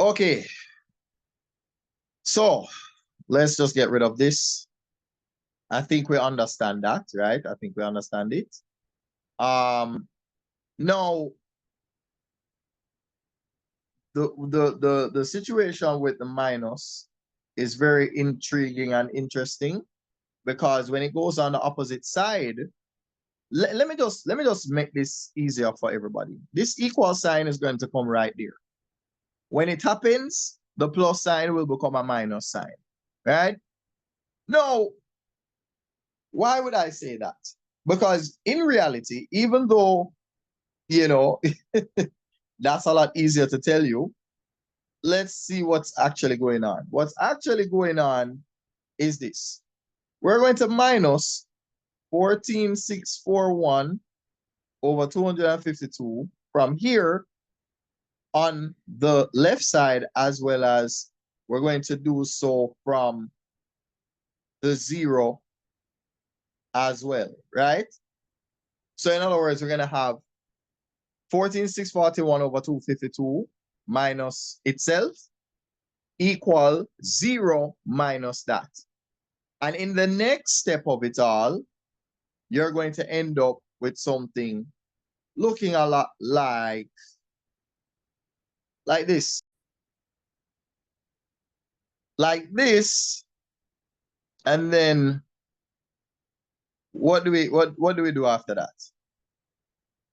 Okay. So let's just get rid of this. I think we understand that, right? I think we understand it. Now the situation with the minus is very intriguing and interesting, because when it goes on the opposite side, let me just make this easier for everybody. This equal sign is going to come right there. When it happens, the plus sign will become a minus sign, right? Now, why would I say that? Because in reality, even though, you know, that's a lot easier to tell you, let's see what's actually going on. What's actually going on is this. We're going to minus 14,641 over 252 from here on the left side, as well as we're going to do so from the 0 as well, right? So in other words, we're going to have 14,641 over 252 minus itself equal 0 minus that. And in the next step of it all, you're going to end up with something looking a lot like this. Like this. And then what do we do after that?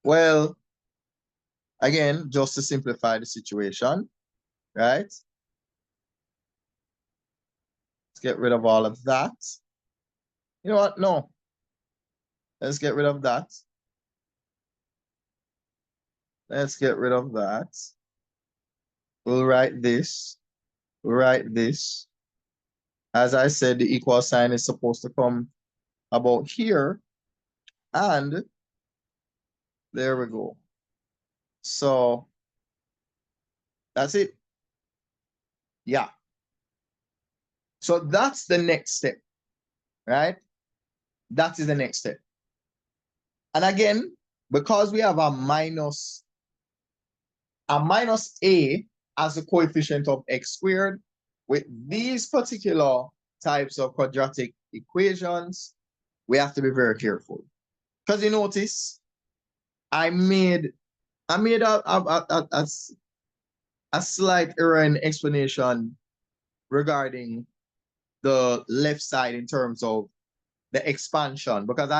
Well, again, just to simplify the situation, right? Let's get rid of all of that. You know what? No. Let's get rid of that. Let's get rid of that. We'll write this. We'll write this. As I said, the equal sign is supposed to come about here. And there we go. So that's it. Yeah. So that's the next step, right? That is the next step. And again, because we have a minus a as a coefficient of x squared, with these particular types of quadratic equations, we have to be very careful. Because you notice, I made a slight error in explanation regarding the left side in terms of the expansion, because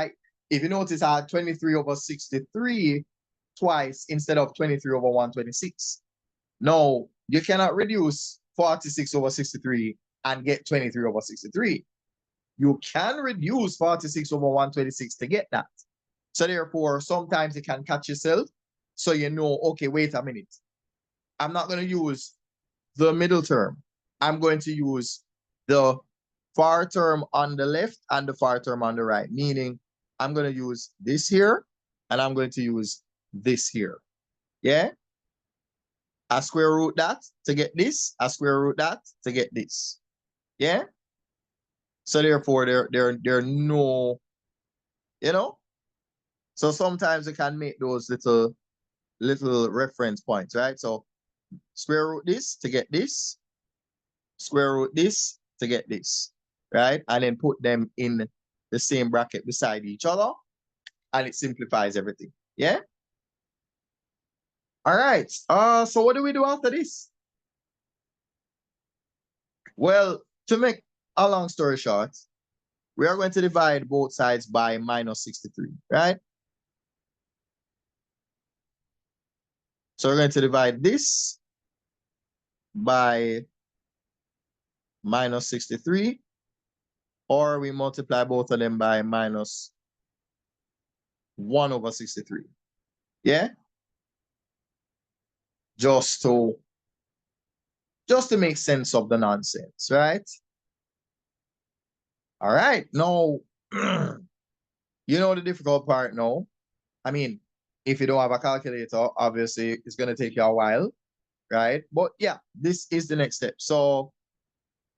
if you notice, I had 23 over 63 twice instead of 23 over 126. No, you cannot reduce 46 over 63 and get 23 over 63. You can reduce 46 over 126 to get that. So therefore, sometimes you can catch yourself. So you know, okay, wait a minute. I'm not going to use the middle term. I'm going to use the far term on the left and the far term on the right, meaning I'm going to use this here and I'm going to use this here. Yeah? I square root that to get this. I square root that to get this. Yeah? So therefore, there are no, you know? So sometimes you can make those little reference points, right? So square root this to get this. Square root this to get this, right? And then put them in the same bracket beside each other, and it simplifies everything. Yeah? All right. So what do we do after this? Well, to make a long story short, we are going to divide both sides by minus 63, right? So we're going to divide this by minus 63, or we multiply both of them by minus 1 over 63. Yeah? Just to make sense of the nonsense, right? All right. Now, you know the difficult part now. I mean, if you don't have a calculator, obviously it's going to take you a while, right? But yeah, this is the next step. So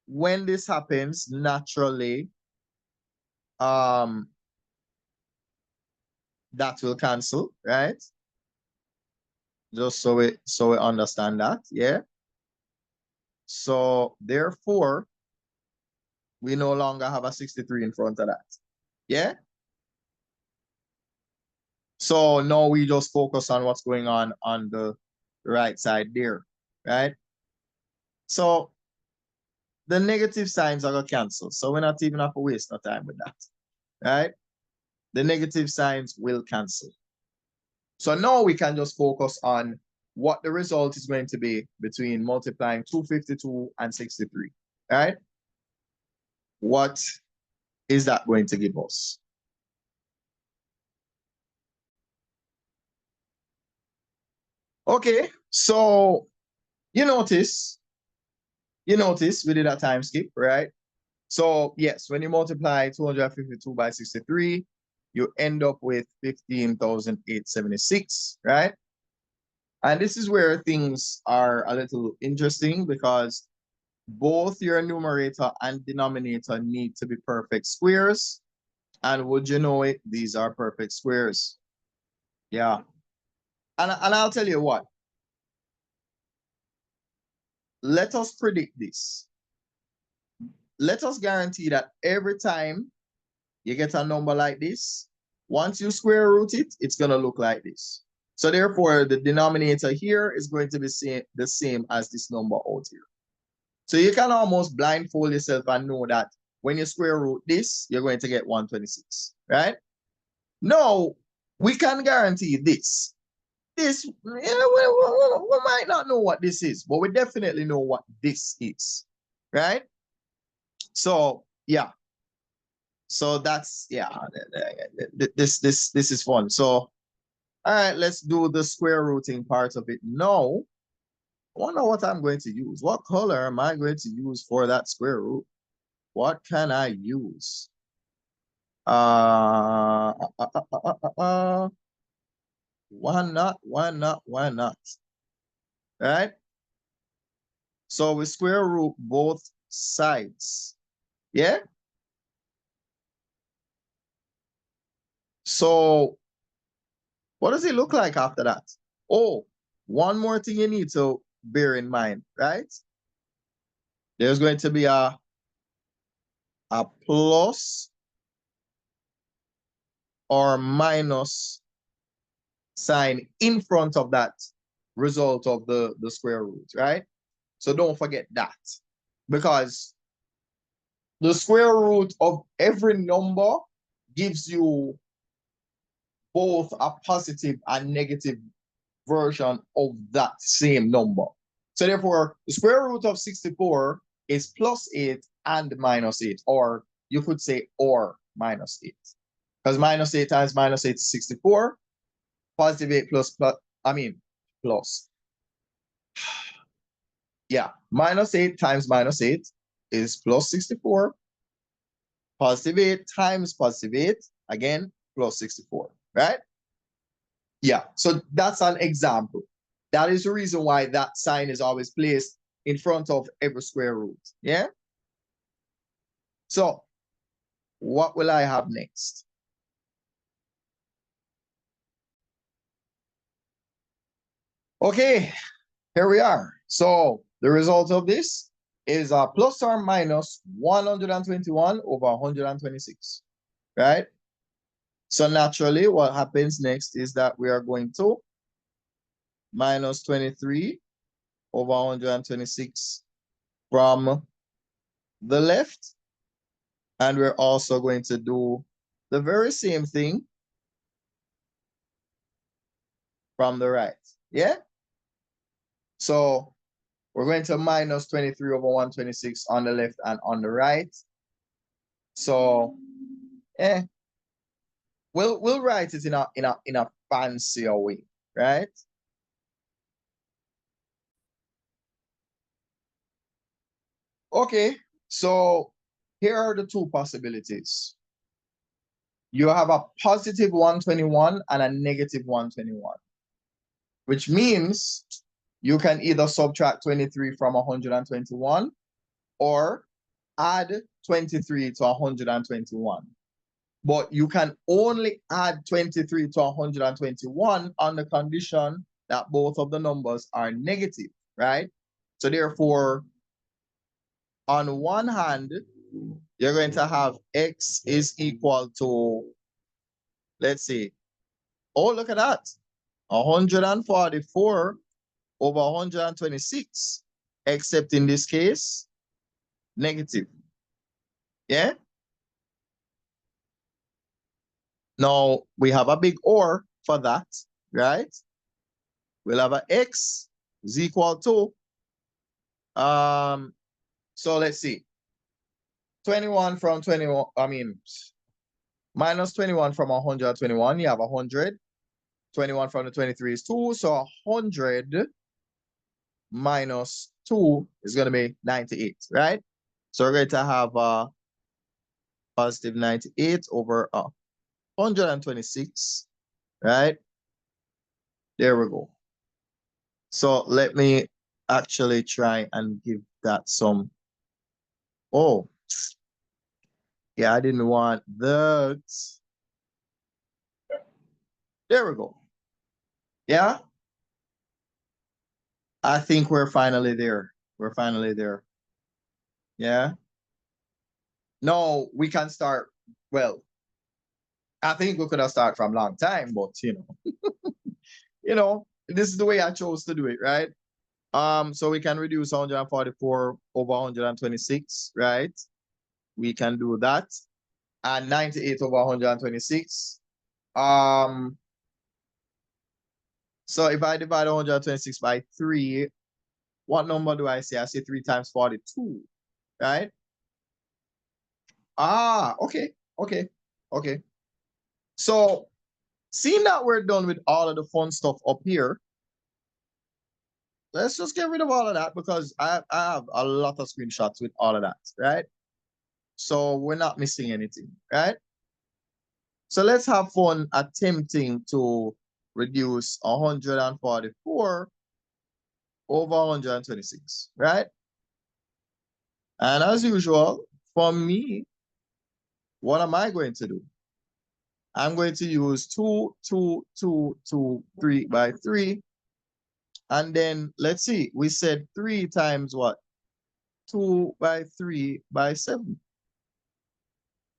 when this happens, naturally, that will cancel, right? Just so we understand that, yeah. So therefore, we no longer have a 63 in front of that. Yeah? So now we just focus on what's going on the right side there, right? So the negative signs are going to cancel. So we're not even have to waste no time with that, right? The negative signs will cancel. So now we can just focus on what the result is going to be between multiplying 252 and 63, right? What is that going to give us? Okay, so you notice we did a time skip, right? So yes, when you multiply 252 by 63, you end up with 15,876, right? And this is where things are a little interesting because both your numerator and denominator need to be perfect squares. And would you know it, these are perfect squares. Yeah. And I'll tell you what, let us predict this. Let us guarantee that every time you get a number like this, once you square root it, it's going to look like this. So therefore, the denominator here is going to be the same as this number out here. So you can almost blindfold yourself and know that when you square root this, you're going to get 126, right? No, we can guarantee this. This, we might not know what this is, but we definitely know what this is, right? So, yeah. So that's, yeah, this is fun. So, all right, let's do the square rooting part of it now. I wonder what I'm going to use. What color am I going to use for that square root? What can I use? Why not? Why not? Why not? Right? So we square root both sides. Yeah? So what does it look like after that? Oh, one more thing you need to bear in mind, right? There's going to be a plus or minus sign in front of that result of the square root, right? So don't forget that, because the square root of every number gives you both a positive and negative version of that same number. So therefore, the square root of 64 is plus 8 and minus 8, or you could say or minus 8. Because minus 8 times minus 8 is 64. Positive 8 plus. Yeah, minus 8 times minus 8 is plus 64. Positive 8 times positive 8, again, plus 64, right? Yeah, so that's an example. That is the reason why that sign is always placed in front of every square root, yeah? So, what will I have next? Okay, here we are. So, the result of this is a plus or minus 121 over 126, right? So naturally, what happens next is that we are going to minus 23 over 126 from the left. And we're also going to do the very same thing from the right. Yeah? So we're going to minus 23 over 126 on the left and on the right. So we'll write it in a fancier way, right? Okay, so here are the two possibilities. You have a positive 121 and a negative 121, which means you can either subtract 23 from 121 or add 23 to 121. But you can only add 23 to 121 on the condition that both of the numbers are negative, right? So therefore, on one hand, you're going to have x is equal to, let's see, oh, look at that, 144 over 126, except in this case, negative. Yeah? Now, we have a big OR for that, right? We'll have a x is equal to, so let's see, 21 from 21, minus 21 from 121, you have 100. 21 from the 23 is 2, so 100 minus 2 is going to be 98, right? So we're going to have positive 98 over 126, right? There we go. So let me actually try and give that some. Oh, yeah, I didn't want that. There we go. Yeah, I think we're finally there. We're finally there. Yeah. No, we can start. Well, I think we could have started from a long time, but this is the way I chose to do it, right? So we can reduce 144 over 126, right? We can do that. And 98 over 126. So if I divide 126 by 3, what number do I say? I say 3 times 42, right? Okay. So seeing that we're done with all of the fun stuff up here, let's just get rid of all of that because I have a lot of screenshots with all of that, right? So we're not missing anything, right? So let's have fun attempting to reduce 144 over 126, right? And as usual, for me, what am I going to do? I'm going to use 2, 2, 2, 2, 3 by 3. And then let's see, we said 3 times what? 2 by 3 by 7.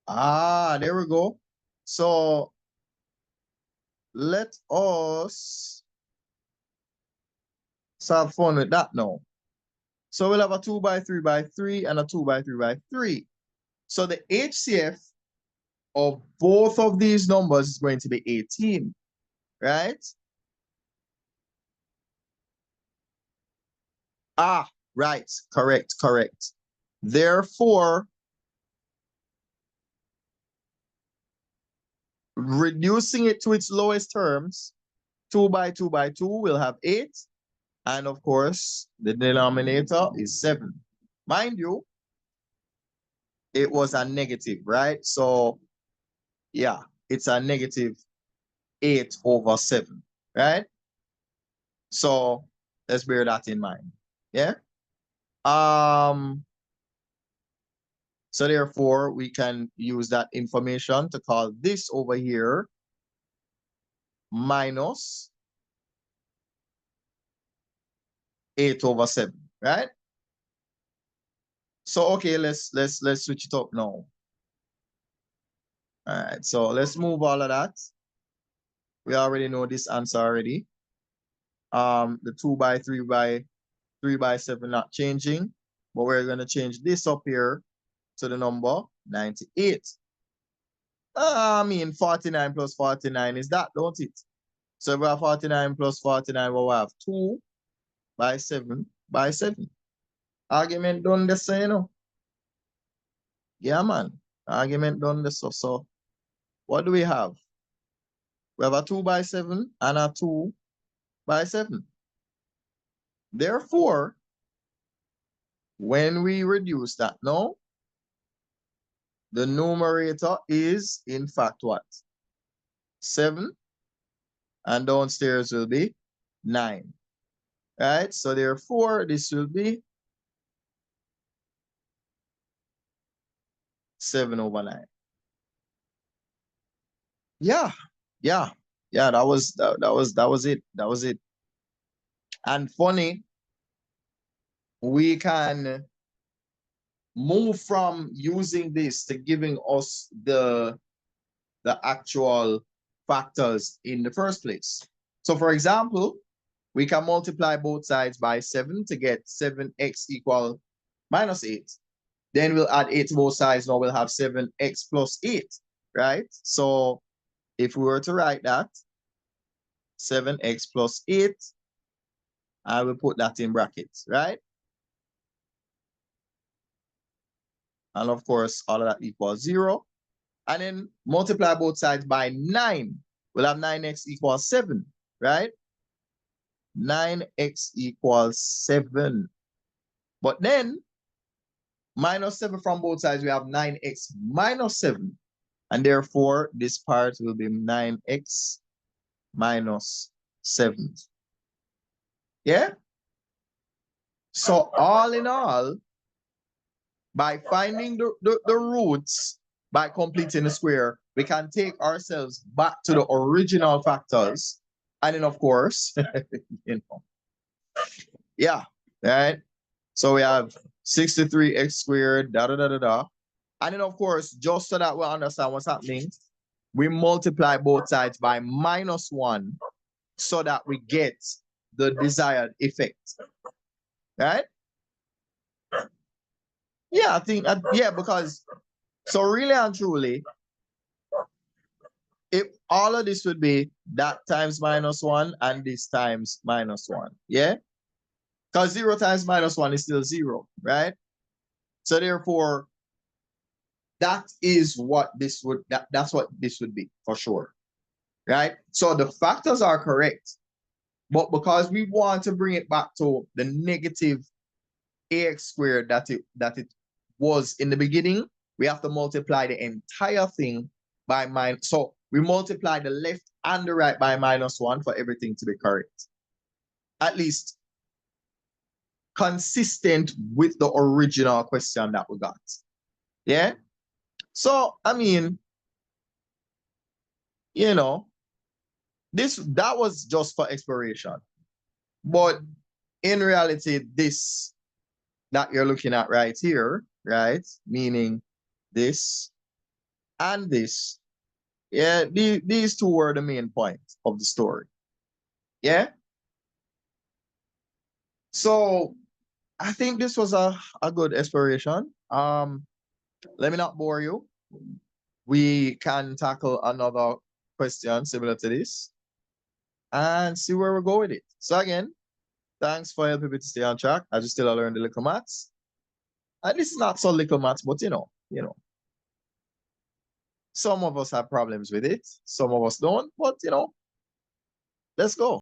There we go. So let us have fun with that now. So we'll have a 2 by 3 by 3 and a 2 by 3 by 3. So the HCF of both of these numbers is going to be 18, right? Right, correct. Therefore, reducing it to its lowest terms, 2 by 2 by 2 will have 8. And of course, the denominator is 7. Mind you, it was a negative, right? So, yeah, it's a negative 8 over 7, right? So, let's bear that in mind, yeah? So therefore, we can use that information to call this over here minus 8 over 7, right? So okay, let's switch it up now. All right, so let's move all of that. We already know this answer already. The 2 by 3 by 3 by 7 not changing, but we're gonna change this up here to the number 98. 49 plus 49 is that, don't it? So we have 49 plus 49, we have 2 by 7 by 7. Argument done the same, Yeah, man. Argument done the so what do we have? We have a 2 by 7 and a 2 by 7. Therefore, when we reduce that now, the numerator is in fact what? 7, and downstairs will be 9. Right? So therefore, this will be 7 over 9. Yeah. That was it. That was it. And funny, we can move from using this to giving us the actual factors in the first place. So for example, we can multiply both sides by 7 to get 7x equal minus 8. Then we'll add 8 to both sides. Now we'll have 7x plus 8, right? So if we were to write that, 7x plus 8, I will put that in brackets, right? And of course, all of that equals 0. And then multiply both sides by 9. We'll have 9x equals 7, right? 9x equals 7. But then, minus 7 from both sides, we have 9x minus 7. And therefore, this part will be 9x minus 7. Yeah? So all in all, by finding the roots, by completing the square, we can take ourselves back to the original factors. And then, of course, you know, yeah, right? So we have 63x squared, da da da da da. And then, of course, just so that we understand what's happening, we multiply both sides by -1 so that we get the desired effect, right? Yeah, I think, yeah, because, so really and truly, if all of this would be that times -1 and this times -1, yeah? Because 0 times -1 is still 0, right? So therefore, that is what this would, that's what this would be for sure, right? So the factors are correct, but because we want to bring it back to the negative ax squared that it was in the beginning, we have to multiply the entire thing by minus. So we multiply the left and the right by -1 for everything to be correct. At least consistent with the original question that we got. Yeah? So, I mean, you know, that was just for exploration. But in reality, this that you're looking at right here, right? Meaning this and this. Yeah, these two were the main point of the story. Yeah? So I think this was a good exploration. Let me not bore you. We can tackle another question similar to this and see where we go with it. So again, thanks for helping me to stay on track. I just still learn the Likkle maths. And this is not so Likkle maths, but you know, some of us have problems with it. Some of us don't, but let's go.